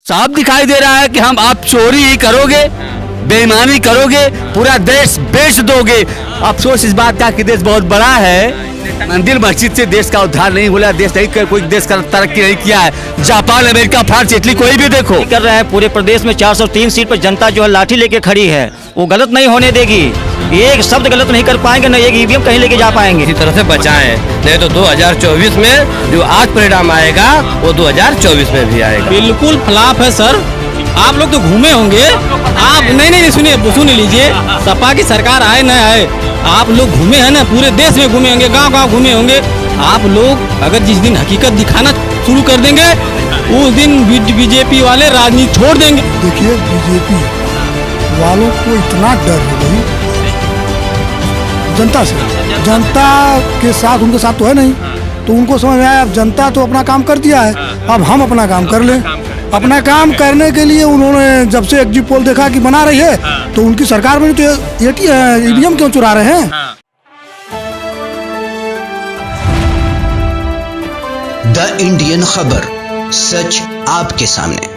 साफ दिखाई दे रहा है कि आप चोरी ही करोगे, बेईमानी करोगे, पूरा देश बेच दोगे। अफसोस इस बात का कि देश बहुत बड़ा है, मंदिर मस्जिद से देश का उद्धार नहीं हुआ, देश नहीं कोई देश का तरक्की नहीं किया है। जापान, अमेरिका, फ्रांस, इटली कोई भी देखो कर रहा है। पूरे प्रदेश में 403 सीट पर जनता जो है लाठी लेके खड़ी है, वो गलत नहीं होने देगी। एक शब्द गलत नहीं कर पाएंगे, न एक ईवीएम कहीं लेके जा पाएंगे। इसी तरह से बचाएं, नहीं तो 2024 में जो आज परिणाम आएगा वो 2024 में भी आएगा। बिल्कुल फ्लॉप है सर। आप लोग तो घूमे होंगे, आप नहीं सुन लीजिए, सपा की सरकार आए न आए, आप लोग घूमे हैं ना, पूरे देश में घूमे होंगे, गांव-गांव घूमे होंगे। आप लोग अगर जिस दिन हकीकत दिखाना शुरू कर देंगे उस दिन बीजेपी वाले राजनीति छोड़ देंगे। देखिए, बीजेपी वालों को इतना डर है भाई जनता से, जनता के साथ उनके साथ तो है नहीं, तो उनको समझ में आया अब जनता तो अपना काम कर दिया है, अब हम अपना काम कर लें। अपना काम करने के लिए उन्होंने जब से एग्जिट पोल देखा कि बना रही है तो उनकी सरकार में तो ईवीएम क्यों चुरा रहे हैं। द इंडियन खबर, सच आपके सामने।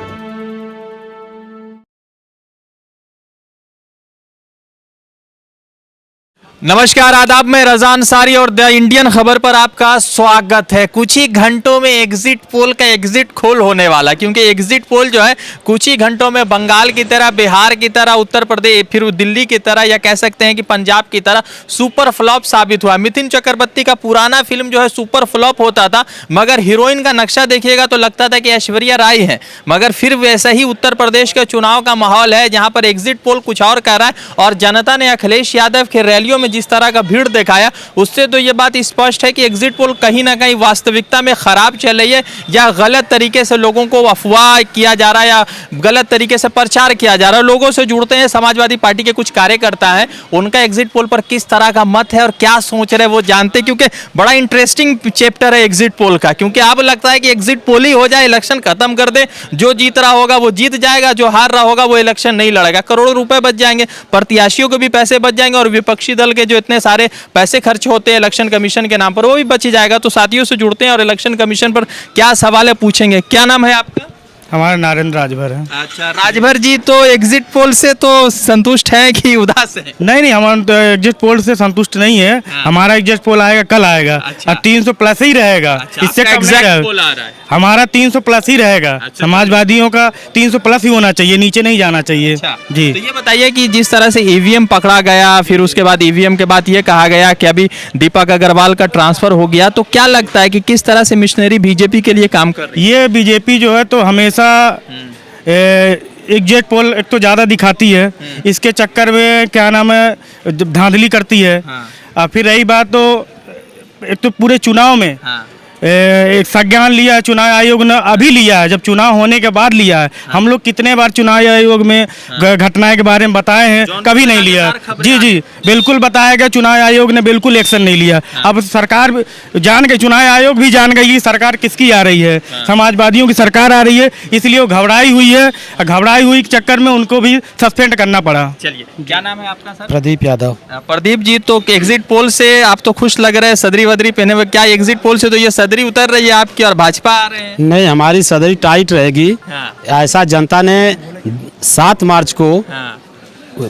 नमस्कार, आदाब, मैं रज़ा अंसारी और द इंडियन खबर पर आपका स्वागत है। कुछ ही घंटों में एग्जिट पोल का एग्जिट खोल होने वाला, क्योंकि एग्जिट पोल जो है कुछ ही घंटों में बंगाल की तरह, बिहार की तरह, उत्तर प्रदेश, फिर दिल्ली की तरह, या कह सकते हैं कि पंजाब की तरह सुपर फ्लॉप साबित हुआ। मिथुन चक्रवर्ती का पुराना फिल्म जो है सुपर फ्लॉप होता था, मगर हीरोइन का नक्शा देखिएगा तो लगता था कि ऐश्वर्या राय है। मगर फिर वैसा ही उत्तर प्रदेश के चुनाव का माहौल है, जहाँ पर एग्जिट पोल कुछ और कह रहा है, और जनता ने अखिलेश यादव के रैलियों में जिस तरह का भीड़ दिखाया, उससे तो ये बात स्पष्ट है कि एग्जिट पोल कहीं ना कहीं वास्तविकता में खराब चल रही है, या गलत तरीके से लोगों को अफवाह किया जा रहा है, या गलत तरीके से प्रचार किया जा रहा है। लोगों से जुड़ते हैं समाजवादी पार्टी के कुछ कार्यकर्ता हैं, उनका एग्जिट पोल पर किस तरह का मत है और क्या सोच रहे वो जानते, क्योंकि बड़ा इंटरेस्टिंग चैप्टर है एग्जिट पोल का। क्योंकि अब लगता है कि एग्जिट पोल ही हो जाए, इलेक्शन खत्म कर दे, जो जीत रहा होगा वो जीत जाएगा, जो हार रहा होगा वो इलेक्शन नहीं लड़ेगा। करोड़ों रुपए बच जाएंगे, प्रत्याशियों को भी पैसे बच जाएंगे, और विपक्षी दल के जो इतने सारे पैसे खर्च होते हैं इलेक्शन कमीशन के नाम पर वो भी बच जाएगा। तो साथियों से जुड़ते हैं और इलेक्शन कमीशन पर क्या सवाल है पूछेंगे। क्या नाम है आपका? हमारा नरेंद्र राजभर है। अच्छा राजभर जी, तो एग्जिट पोल से तो संतुष्ट है कि उदास है? नहीं, हमारा तो एग्जिट पोल से संतुष्ट नहीं है। हमारा एग्जिट पोल आएगा, कल आएगा। अच्छा। और 300 प्लस ही रहेगा। इससे कम नहीं रहेगा। हमारा 300 प्लस ही रहेगा। अच्छा। समाजवादियों का 300 प्लस ही होना चाहिए, नीचे नहीं जाना चाहिए। अच्छा। जी, तो ये बताइए कि जिस तरह से ईवीएम पकड़ा गया, फिर उसके बाद ईवीएम के बाद ये कहा गया कि अभी दीपक अग्रवाल का ट्रांसफर हो गया, तो क्या लगता है कि किस तरह से मिशनरी बीजेपी के लिए काम कर रही है? ये बीजेपी जो है तो हमेशा एग्जिट पोल एक तो ज़्यादा दिखाती है, इसके चक्कर में क्या नाम है धांधली करती है। और फिर रही बात तो एक तो पूरे चुनाव में एक संज्ञान लिया है चुनाव आयोग ने, अभी लिया है, जब चुनाव होने के बाद लिया है। हम लोग कितने बार चुनाव आयोग में घटनाएं के बारे में बताए हैं, कभी नहीं लिया। जी, बिल्कुल बताया गया, चुनाव आयोग ने बिल्कुल एक्शन नहीं लिया। अब सरकार जान गई, चुनाव आयोग भी जान गई कि सरकार किसकी आ रही है, समाजवादियों की सरकार आ रही है, इसलिए वो घबराई हुई है। घबराई हुई के चक्कर में उनको भी सस्पेंड करना पड़ा। चलिए, क्या नाम है आपका सर? प्रदीप यादव। प्रदीप जी, तो एग्जिट पोल से आप तो खुश लग रहे हैं, सदरी वदरी पहने हुए, क्या एग्जिट पोल से तो ये सदरी उतर रही है आपकी और भाजपा आ रहे हैं? नहीं, हमारी सदरी टाइट रहेगी। ऐसा जनता ने 7 मार्च को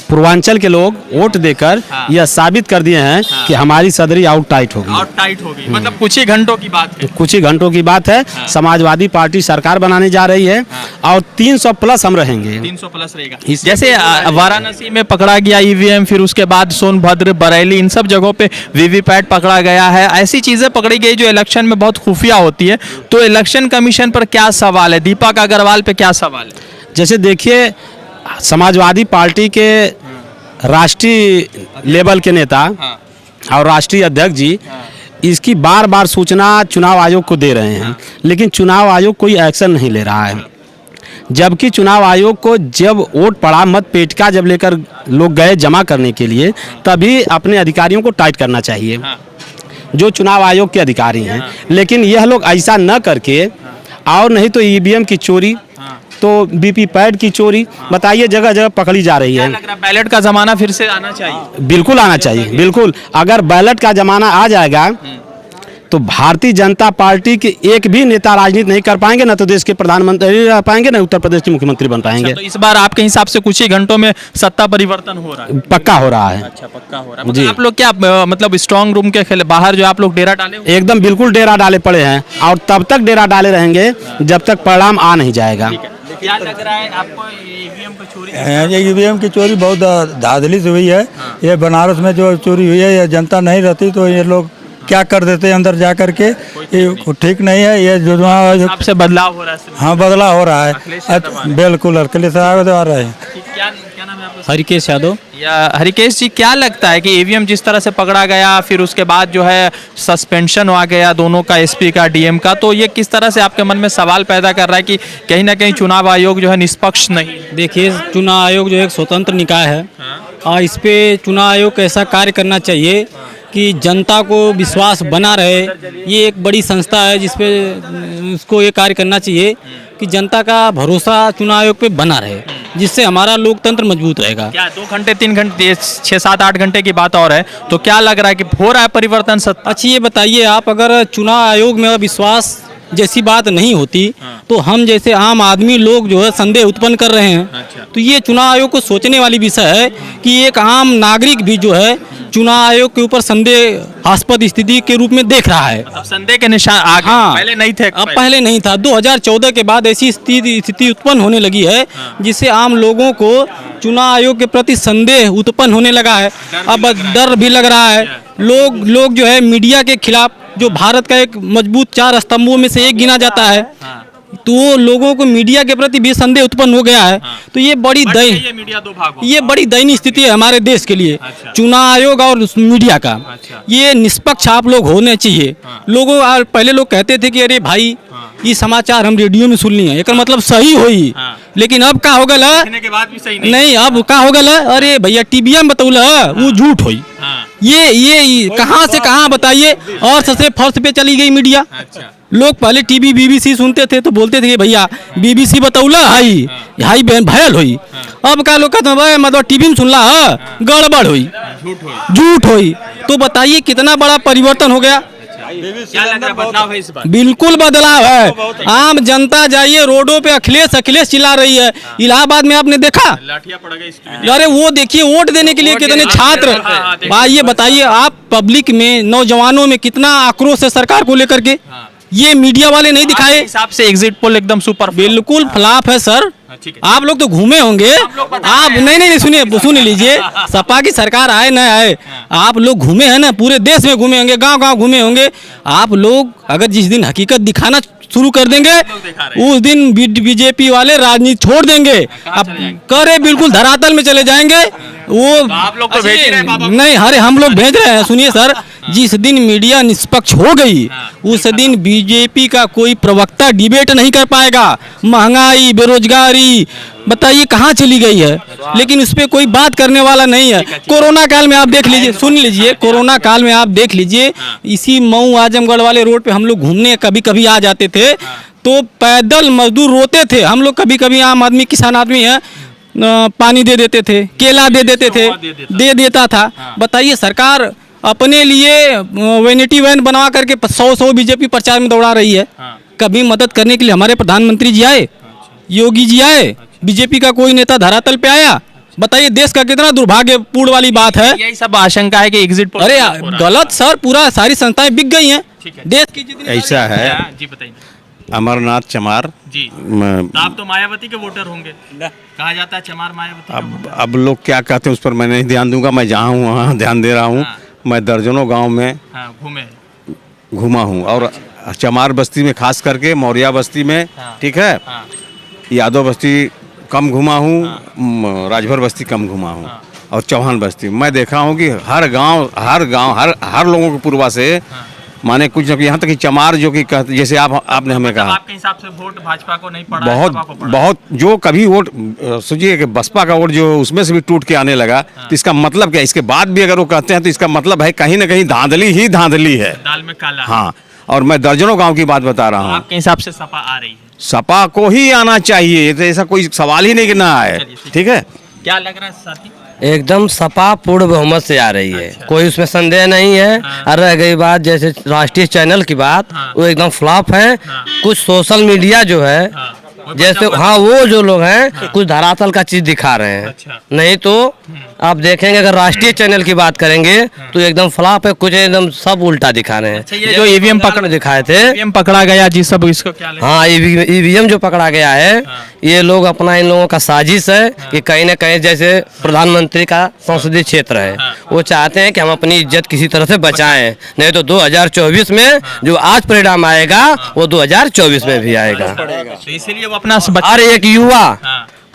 पूर्वांचल के लोग वोट देकर यह साबित कर दिए हैं कि हमारी सदरी आउट टाइट होगी। आउट टाइट होगी, मतलब कुछ ही घंटों की बात है। कुछ ही घंटों की बात है। समाजवादी पार्टी सरकार बनाने जा रही है और 300 प्लस हम रहेंगे। 300 प्लस रहेगा। जैसे वाराणसी में पकड़ा गया ईवीएम, फिर उसके बाद सोनभद्र, बरेली, इन सब जगहों पे वीवीपैट पकड़ा गया है। ऐसी चीजें पकड़ी गई जो इलेक्शन में बहुत खुफिया होती है। तो इलेक्शन कमीशन पर क्या सवाल है, दीपक अग्रवाल पे क्या सवाल है? जैसे देखिए, समाजवादी पार्टी के राष्ट्रीय लेवल के नेता और राष्ट्रीय अध्यक्ष जी इसकी बार बार सूचना चुनाव आयोग को दे रहे हैं, लेकिन चुनाव आयोग कोई एक्शन नहीं ले रहा है। जबकि चुनाव आयोग को जब वोट पड़ा, मत पेटिका जब लेकर लोग गए जमा करने के लिए, तभी अपने अधिकारियों को टाइट करना चाहिए, जो चुनाव आयोग के अधिकारी हैं। लेकिन यह लोग ऐसा न करके, और नहीं तो ईवीएम की चोरी, तो वीवीपैट की चोरी, बताइए, जगह जगह पकड़ी जा रही है। लग रहा है बैलेट का जमाना फिर से आना चाहिए? बिल्कुल आना चाहिए, बिल्कुल। अगर बैलेट का जमाना आ जाएगा तो भारतीय जनता पार्टी के एक भी नेता राजनीति नहीं कर पाएंगे, ना तो देश के प्रधानमंत्री रह पाएंगे, ना उत्तर प्रदेश के मुख्यमंत्री बन पाएंगे। तो इस बार आपके हिसाब से कुछ ही घंटों में सत्ता परिवर्तन हो रहा है? पक्का हो रहा है। अच्छा, पक्का हो रहा है। जी। मतलब आप लोग क्या मतलब स्ट्रांग रूम के खिले बाहर जो आप लोग डेरा डाले हुए? एकदम बिल्कुल डेरा डाले पड़े हैं, और तब तक डेरा डाले रहेंगे जब तक परिणाम आ नहीं जाएगा। क्या लग रहा है आपको ईवीएम की चोरी? ये ईवीएम की चोरी बहुत धांधली से हुई है। ये बनारस में जो चोरी हुई है, ये जनता नहीं रहती तो ये लोग क्या कर देते हैं अंदर जा करके, ये ठीक नहीं है। ये जो आपसे बदलाव हो रहा है? हाँ, बदलाव हो रहा अखिलेश है, यादव आ रहे हैं। बिल्कुल अखिलेश यादव आ रहे हैं। क्या नाम है आपका? हरिकेश यादव। या हरिकेश जी, क्या लगता है कि ईवीएम जिस तरह से पकड़ा गया, फिर उसके बाद जो है सस्पेंशन आ गया दोनों का, एसपी का, डीएम का, तो ये किस तरह से आपके मन में सवाल पैदा कर रहा है कि कहीं ना कहीं चुनाव आयोग जो है निष्पक्ष नहीं है? देखिए, चुनाव आयोग जो एक स्वतंत्र निकाय है और इस पे चुनाव आयोग को ऐसा कार्य करना चाहिए कि जनता को विश्वास बना रहे। ये एक बड़ी संस्था है जिसपे उसको ये कार्य करना चाहिए कि जनता का भरोसा चुनाव आयोग पे बना रहे, जिससे हमारा लोकतंत्र मजबूत रहेगा। क्या 2 घंटे 3 घंटे 6 7 8 घंटे की बात और है, तो क्या लग रहा है कि हो रहा है परिवर्तन सत्ता? अच्छा, ये बताइए आप, अगर चुनाव आयोग में विश्वास जैसी बात नहीं होती तो हम जैसे आम आदमी लोग जो है संदेह उत्पन्न कर रहे हैं। तो ये चुनाव आयोग को सोचने वाली विषय है कि एक आम नागरिक भी जो है चुनाव आयोग के ऊपर संदेहास्पद स्थिति के रूप में देख रहा है। अब संदेह के निशान आ गए। हाँ, पहले नहीं थे। अब पहले नहीं था। 2014 के बाद ऐसी स्थिति उत्पन्न होने लगी है जिससे आम लोगों को चुनाव आयोग के प्रति संदेह उत्पन्न होने लगा है। अब डर भी लग रहा है। लोग जो है मीडिया के खिलाफ, जो भारत का एक मजबूत 4 स्तंभों में से एक गिना जाता है, तो लोगों को मीडिया के प्रति भी संदेह उत्पन्न हो गया है। तो ये बड़ी ये बड़ी दयनीय स्थिति है हमारे देश के लिए। चुनाव आयोग और मीडिया का ये निष्पक्ष आप लोग होने चाहिए। लोगों पहले लोग कहते थे कि अरे भाई ये समाचार हम रेडियो में सुन लिए, एक मतलब सही हुई, लेकिन अब का हो गया नहीं, अब का हो गया, अरे भैया टीवी में बतौला वो झूठ हुई। ये कहाँ से कहाँ बताइए, और सबसे फर्स्ट पे चली गई मीडिया। लोग पहले टीवी बीबीसी सुनते थे तो बोलते थे कि भैया बीबीसी बतौला हाई बहन भयल हुई। अब का लोग कहते हैं मतलब टीवी में सुनला गड़बड़ हुई, झूठ हुई। तो बताइए कितना बड़ा परिवर्तन हो गया। क्या लग रहा है बदलाव है इस बार? बिल्कुल बदलाव है। आम जनता जाइए रोडों पे, अखिलेश चिल्ला रही है। इलाहाबाद में आपने देखा, लाठियां पड़ गई। अरे वो देखिए वोट देने के लिए कितने छात्र। ये बताइए आप, पब्लिक में, नौजवानों में कितना आक्रोश है सरकार को लेकर के। ये मीडिया वाले नहीं दिखाए। हिसाब से एग्जिट पोल एकदम सुपर बिल्कुल फ्लॉप है सर। आप लोग तो घूमे होंगे, आप नहीं सुन लीजिए, सपा की सरकार आए न आए, आप लोग घूमे हैं ना, पूरे देश में घूमे होंगे, गांव घूमे होंगे। आप लोग अगर जिस दिन हकीकत दिखाना शुरू कर देंगे उस दिन बीजेपी वाले राजनीति छोड़ देंगे, अब करे बिल्कुल धरातल में चले जाएंगे। वो आप लोग तो भेज ही रहे हैं बाबा। नहीं, अरे हम लोग भेज रहे हैं। सुनिए सर, जिस दिन मीडिया निष्पक्ष हो गई उस दिन बीजेपी का कोई प्रवक्ता डिबेट नहीं कर पाएगा। महंगाई, बेरोजगारी बताइए कहाँ चली गई है, लेकिन उस पर कोई बात करने वाला नहीं है। कोरोना काल में आप देख लीजिए, सुन लीजिए, कोरोना काल में आप देख लीजिए, इसी मऊ आजमगढ़ वाले रोड पे हम लोग घूमने कभी कभी आ जाते थे तो पैदल मजदूर रोते थे। हम लोग कभी कभी आम आदमी, किसान आदमी है, पानी दे देते थे, केला दे देते थे, दे देता था। बताइए सरकार अपने लिए वैनिटी वैन बनवा करके 100 बीजेपी प्रचार में दौड़ा रही है। कभी मदद करने के लिए हमारे प्रधानमंत्री जी आए, योगी जी आए, बीजेपी का कोई नेता धरातल पे आया? बताइए देश का कितना दुर्भाग्यपूर्ण वाली बात है। यही सब आशंका है कि एग्जिट पोल। अरे गलत सर, पूरा सारी संस्थाएं बिक गई हैं देश की जितनी। ऐसा है जी बताइए। अमरनाथ चमार जी, तो आप तो मायावती के वोटर होंगे, कहा जाता है चमार मायावती। अब लोग क्या कहते हैं उस पर मैं नहीं ध्यान दूंगा। मैं जहाँ हूँ वहाँ ध्यान दे रहा हूँ। मैं दर्जनों गांव में घूमा हूँ, और चमार बस्ती में खास करके मौर्या बस्ती में, ठीक है, यादव बस्ती कम घुमा हूँ, राजभर बस्ती कम घुमा हूँ, और चौहान बस्ती मैं देखा हूँ कि हर गांव हर लोगों के पूर्वा से माने कुछ न कुछ, यहाँ तक कि चमार जो कि कहते, जैसे आपने हमें कहा, आपके हिसाब से वोट भाजपा को नहीं पड़ा, बहुत जो कभी वोट सोचिए कि बसपा का वोट जो उसमें से भी टूट के आने लगा, तो इसका मतलब क्या? इसके बाद भी अगर वो कहते हैं तो इसका मतलब है कहीं ना कहीं धांधली है, दाल में काला। हाँ, और मैं दर्जनों गांव की बात बता रहा हूँ। आपके हिसाब से सपा आ रही है? सपा को ही आना चाहिए, तो ऐसा कोई सवाल ही नहीं कि ना आए। ठीक है, क्या लग रहा है साथी? एकदम सपा पूर्ण बहुमत से आ रही है, कोई उसमें संदेह नहीं है। और रह गई बात जैसे राष्ट्रीय चैनल की बात, वो एकदम फ्लॉप है। कुछ सोशल मीडिया जो है जैसे वो जो लोग हैं कुछ धरातल का चीज दिखा रहे हैं, नहीं तो आप देखेंगे अगर राष्ट्रीय चैनल की बात करेंगे तो एकदम फ्लॉप है, कुछ एकदम सब उल्टा दिखा रहे हैं। ये जो ईवीएम पकड़ दिखाए थे, ईवीएम पकड़ा गया जी, सब इसको क्या लेना? हाँ ईवीएम जो पकड़ा गया है ये लोग अपना इन लोगों का साजिश है कि कहीं ना कहीं जैसे प्रधानमंत्री का संसदीय क्षेत्र है, वो चाहते हैं कि हम अपनी इज्जत किसी तरह से बचाएं, नहीं तो 2024 में जो आज परिणाम आएगा वो 2024 में भी आएगा। तो इसीलिए वो अपना हर एक युवा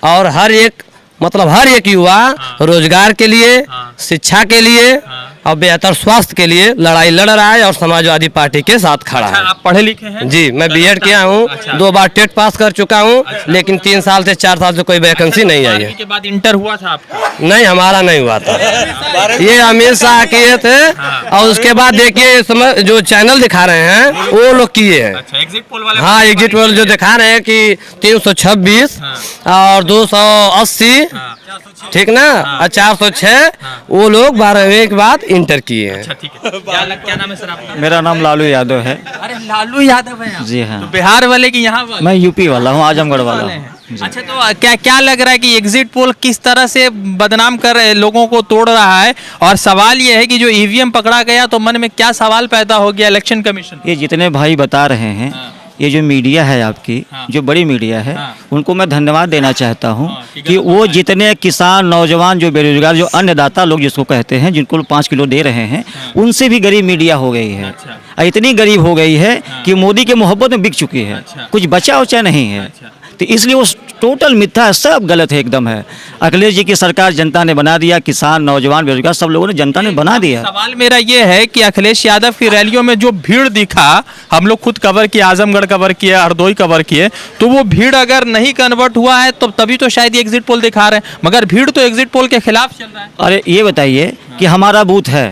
और हर एक युवा रोजगार के लिए, शिक्षा के लिए और बेहतर स्वास्थ्य के लिए लड़ाई लड़ रहा है और समाजवादी पार्टी के साथ खड़ा है। आप पढ़े लिखे हैं? जी, मैं बीएड किया हूँ, 2 बार टेट पास कर चुका हूँ, लेकिन 3 साल से 4 साल से कोई वैकेंसी नहीं आई है। के बाद इंटर हुआ था आपका? नहीं, हमारा नहीं हुआ था। ये अमित शाह किए थे और उसके बाद देखिए इस समय जो चैनल दिखा रहे हैं वो लोग किए हैं। एग्जिट पोल वाले? हाँ, एग्जिट पोल जो दिखा रहे हैं कि 326 और 280, ठीक ना, और 406, वो लोग 12वीं के बाद इंटर किए हैं। ठीक है। क्या नाम है सर आपका? मेरा नाम लालू यादव है। अरे लालू यादव है आप? जी हाँ। तो बिहार वाले की यहाँ वाले? मैं यूपी वाला हूँ, आजमगढ़ वाला हूँ। अच्छा, तो क्या लग रहा है कि एग्जिट पोल किस तरह से बदनाम कर रहे लोगों को तोड़ रहा है? और सवाल ये है कि जो ईवीएम पकड़ा गया तो मन में क्या सवाल पैदा हो गया इलेक्शन कमीशन? ये जितने भाई बता रहे हैं, ये जो मीडिया है आपकी, जो बड़ी मीडिया है, उनको मैं धन्यवाद देना चाहता हूँ कि वो जितने किसान, नौजवान, जो बेरोजगार, जो अन्नदाता लोग जिसको कहते हैं, जिनको 5 किलो दे रहे हैं, उनसे भी गरीब मीडिया हो गई है। इतनी गरीब हो गई है कि मोदी के मोहब्बत में बिक चुकी है, कुछ बचा उचा नहीं है। तो इसलिए वो टोटल मिथ्या है, सब गलत है, एकदम है। अखिलेश जी की सरकार जनता ने बना दिया, किसान, नौजवान, बेरोजगार सब लोगों ने, जनता ने बना दिया। सवाल मेरा ये है कि अखिलेश यादव की रैलियों में जो भीड़ दिखा, हम लोग खुद कवर किए, आजमगढ़ कवर किए, हरदोई कवर किए, तो वो भीड़ अगर नहीं कन्वर्ट हुआ है तो तभी तो शायद ये एग्जिट पोल दिखा रहे हैं, मगर भीड़ तो एग्जिट पोल के खिलाफ चल रहा है। अरे ये बताइए कि हमारा बूथ है,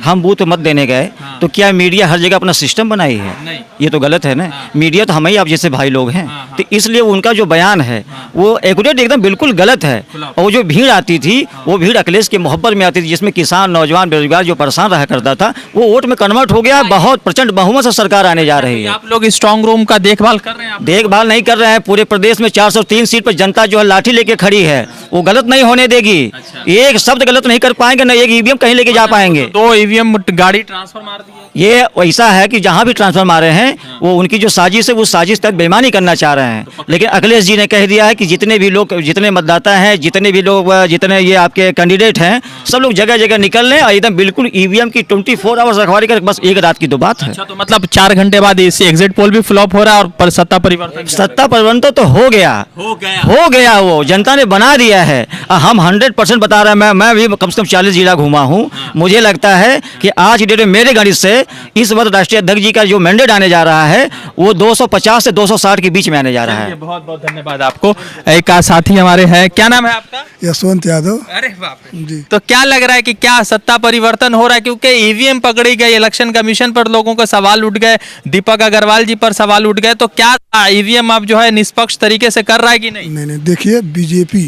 हम बूथ मत देने गए तो क्या मीडिया हर जगह अपना सिस्टम बनाई है? ये तो गलत है ना। मीडिया तो हम ही आप जैसे भाई लोग हैं, तो इसलिए उनका जो बयान है वो एक्यूरेट एकदम बिल्कुल गलत है। और जो भीड़ आती थी वो भीड़ अखिलेश के मोहब्बत में आती थी, जिसमें किसान, नौजवान, बेरोजगार जो परेशान रहा करता था, वो वोट में कन्वर्ट हो गया। बहुत प्रचंड बहुमत से सरकार आने जा रही है। आप लोग स्ट्रांग रूम का देखभाल कर रहे हैं? देखभाल नहीं कर रहे हैं। पूरे प्रदेश में 403 सीट पर जनता जो है लाठी लेके खड़ी है, वो गलत नहीं होने देगी। एक शब्द गलत नहीं कर पाएंगे, न एक ईवीएम कहीं लेके जा पाएंगे। 2 ईवीएम गाड़ी ट्रांसफर मार दी है। ये वैसा है कि जहां भी ट्रांसफर मारे हैं वो उनकी जो साजिश है, वो साजिश तक बेईमानी करना चाह रहे हैं। लेकिन अखिलेश जी ने कह दिया है कि जितने भी लोग, जितने मतदाता हैं, जितने भी लोग, जितने ये आपके कैंडिडेट हैं, सब लोग जगह जगह निकल लें और एकदम बिल्कुल ईवीएम की 24 आवर्स रखवाली कर, बस एक रात की तो बात है। अच्छा, तो मतलब 4 घंटे बाद इसी एग्जिट पोल भी फ्लॉप हो रहा है और सत्ता परिवर्तन तो हो गया, वो जनता ने बना दिया है। हम 100% बता रहे हैं। मैं भी कम से कम 40 जिला घूमा हूँ। मुझे लगता है कि आज की डेट में मेरे गणित से इस वक्त राष्ट्रीय अध्यक्ष जी का जो मैंडेट आने जा रहा है वो 250 से 260 के बीच में आने जा रहा है। बहुत बहुत धन्यवाद आपको। एक साथी हमारे हैं, क्या नाम है आपका? यशवंत यादव। अरे बाप रे जी। तो क्या लग रहा है कि क्या सत्ता परिवर्तन हो रहा है? क्योंकि ईवीएम पकड़ी गई, इलेक्शन कमीशन पर लोगों को सवाल उठ गए, दीपक अग्रवाल जी पर सवाल उठ गए, तो क्या ईवीएम अब जो है निष्पक्ष तरीके से कर रहा है कि नहीं? नहीं, देखिए बीजेपी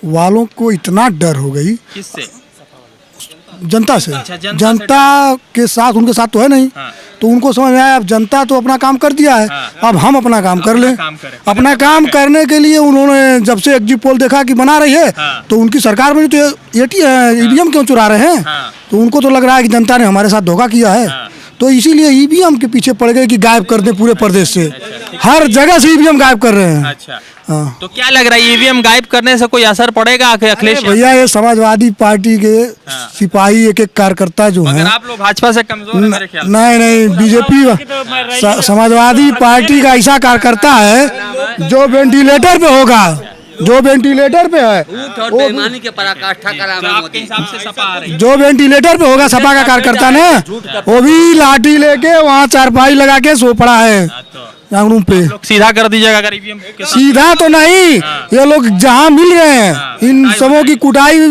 वालों को इतना डर हो गई। किससे? जनता से। जनता के साथ, उनके साथ तो है नहीं। तो उनको समझ में आया अब जनता तो अपना काम कर दिया है, अब हम अपना काम कर लें। अपना काम करने के लिए उन्होंने जब से एग्जिट पोल देखा कि बना रही है, तो उनकी सरकार में तो ईवीएम क्यों चुरा रहे हैं? तो उनको तो लग रहा है कि जनता ने हमारे साथ धोखा किया है, तो इसीलिए ईवीएम के पीछे पड़ गए कि गायब कर दें पूरे प्रदेश से। हर जगह से ईवीएम गायब कर रहे हैं। अच्छा, तो क्या लग रहा है ईवीएम गायब करने से कोई असर पड़ेगा अखिलेश? भैया ये समाजवादी पार्टी के सिपाही, एक एक कार्यकर्ता जो हैं, आप लोग भाजपा से कमजोर हैं मेरे ख्याल से। नहीं, बीजेपी समाजवादी पार्टी का ऐसा कार्यकर्ता है जो वेंटिलेटर पे होगा, जो वेंटिलेटर पे है, बेईमानी के पराकाष्ठा करा रहे हैं मोदी। हिसाब से सपा आ रही है। जो वेंटिलेटर पे होगा सपा का कार्यकर्ता ने, वो भी लाठी लेके वहाँ चारपाई लगा के सो पड़ा है रूम पे। सीधा कर दीजिएगा अगर ईवीएम। सीधा तो नहीं, ये लोग जहाँ मिल रहे हैं, इन सबों की कुटाई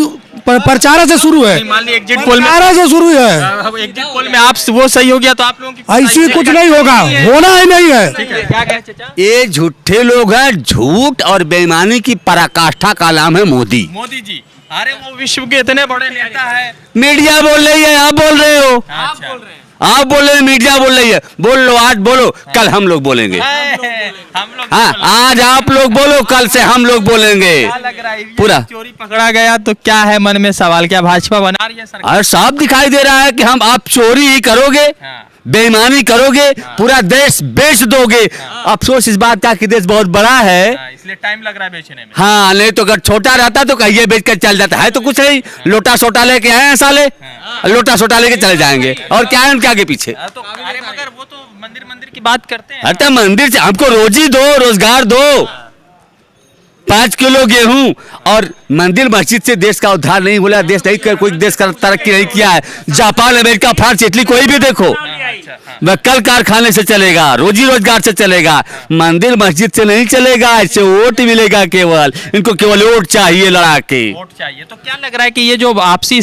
प्रचार से शुरू है। मान लीजिए एग्जिट पोल में से शुरू है। एग्जिट पोल में आप वो सही हो गया तो आप लोगों की ऐसी कुछ नहीं होगा, होना ही नहीं है। क्या कहे चाचा? ये झूठे लोग हैं, झूठ और बेईमानी की पराकाष्ठा का नाम है मोदी। मोदी जी अरे वो विश्व के इतने बड़े नेता है। मीडिया बोल रही है, आप बोल रहे हो, आप बोल रहे हैं, मीडिया बोल रही है। बोल लो, आज बोलो, कल हम लोग बोलेंगे। हम लोग हाँ, आज आप लोग बोलो, कल से हम लोग बोलेंगे। क्या लग रहा है पूरा चोरी पकड़ा गया तो क्या है मन में सवाल, क्या भाजपा बना रही है सरकार? और साफ दिखाई दे रहा है कि हम आप चोरी ही करोगे, बेईमानी करोगे, पूरा देश बेच दोगे। अफसोस इस बात का कि देश बहुत बड़ा है, इसलिए टाइम लग रहा है बेचने में। हाँ, नहीं तो अगर छोटा रहता तो कहिए बेच कर चल जाता है। तो कुछ नहीं, लोटा सोटा लेके आए हैं साले, लोटा सोटा लेके चले जाएंगे। और क्या है उनके आगे पीछे? तो अरे मगर वो तो मंदिर की बात करते हैं। अरे मंदिर से हमको रोजी दो, रोजगार दो। 5 किलो गेहूं और मंदिर मस्जिद से देश का उद्धार नहीं बोला। देश नहीं, कोई देश का तरक्की नहीं किया है। जापान, अमेरिका, फ्रांस, इटली, कोई भी देखो, वह कल कारखाने से चलेगा, रोजी रोजगार से चलेगा, मंदिर मस्जिद से नहीं चलेगा। इससे वोट मिलेगा, केवल इनको केवल वोट चाहिए, लड़ा के वोट चाहिए। तो क्या लग रहा है कि ये जो आपसी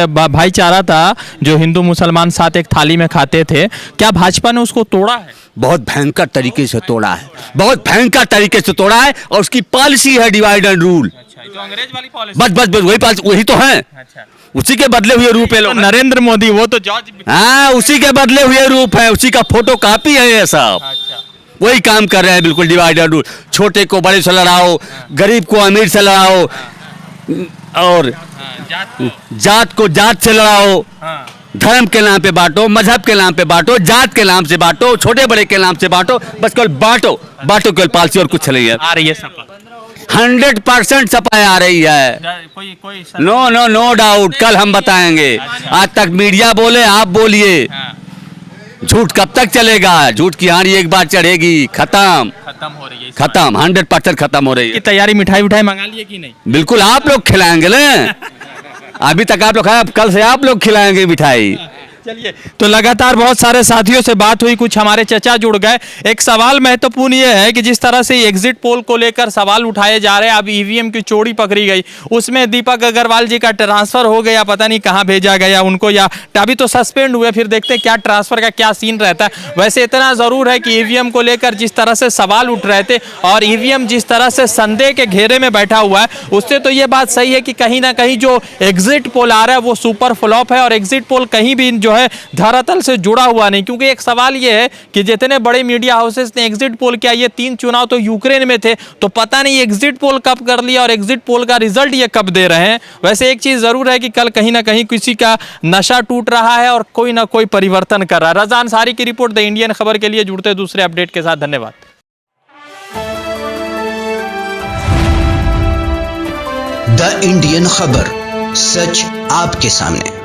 भाईचारा था, जो हिंदू मुसलमान साथ एक थाली में खाते थे, क्या भाजपा ने उसको तोड़ा है? बहुत भयंकर तरीके से तोड़ा है, बहुत भयंकर तरीके से तोड़ा है। और उसकी पॉलिसी है डिवाइड एंड रूल। तो अंग्रेज वाली पॉलिसी, बस बस बस वही पॉलिसी, वही तो है। उसी के बदले हुए रूप है तो लोग। नरेंद्र मोदी, वो तो जॉर्ज। हाँ, उसी के बदले हुए रूप है, उसी का फोटो कॉपी है ये सब। वही काम कर रहे हैं, बिल्कुल डिवाइड एंड रूल। छोटे को बड़े से लड़ाओ, गरीब को अमीर से लड़ाओ, और जात को जात से लड़ाओ, धर्म के नाम पे बांटो, मजहब के नाम पे बांटो, जात के नाम से बांटो, छोटे बड़े के नाम से बांटो, बस केवल बांटो बांटो, केवल पॉलिसी और कुछ नहीं है। आ रही है सपा, 100% सफाई आ रही है। कोई नो नो नो डाउट, कल हम बताएंगे। आज तक मीडिया बोले, आप बोलिए। झूठ कब तक चलेगा? झूठ की हांडी एक बार चढ़ेगी, खत्म हो रही है, खत्म, 100% खत्म हो रही है। की तैयारी, मिठाई मंगा लिए कि नहीं? बिल्कुल, आप लोग खिलाएंगे ना। अभी तक आप लोग खाए, कल से आप लोग खिलाएंगे मिठाई। चलिए, तो लगातार बहुत सारे साथियों से बात हुई, कुछ हमारे चर्चा जुड़ गए। एक सवाल महत्वपूर्ण ये है कि जिस तरह से एग्जिट पोल को लेकर सवाल उठाए जा रहे हैं, अब ईवीएम की चोरी पकड़ी गई, उसमें दीपक अग्रवाल जी का ट्रांसफर हो गया, पता नहीं कहाँ भेजा गया उनको, या अभी तो सस्पेंड हुए, फिर देखते हैं क्या ट्रांसफर का क्या सीन रहता है। वैसे इतना जरूर है कि ईवीएम को लेकर जिस तरह से सवाल उठ रहे थे और ईवीएम जिस तरह से संदेह के घेरे में बैठा हुआ है, उससे तो ये बात सही है कि कहीं ना कहीं जो एग्जिट पोल आ रहा है वो सुपर फ्लॉप है, और एग्जिट पोल कहीं भी जो है धरातल से जुड़ा हुआ नहीं। क्योंकि एक सवाल ये है कि जितने बड़े मीडिया हाउसेस ने एग्जिट पोल किया, ये 3 चुनाव तो यूक्रेन में थे, तो पता नहीं एग्जिट पोल कब कर लिया और एग्जिट पोल का रिजल्ट ये कब दे रहे हैं। वैसे एक चीज जरूर है कि कल कहीं ना कहीं किसी का नशा टूट रहा है और कोई ना कोई परिवर्तन कर रहा है। रज़ा अंसारी की रिपोर्ट, द इंडियन खबर के लिए जुड़ते दूसरे अपडेट के साथ। धन्यवाद। द इंडियन खबर, सच आपके सामने।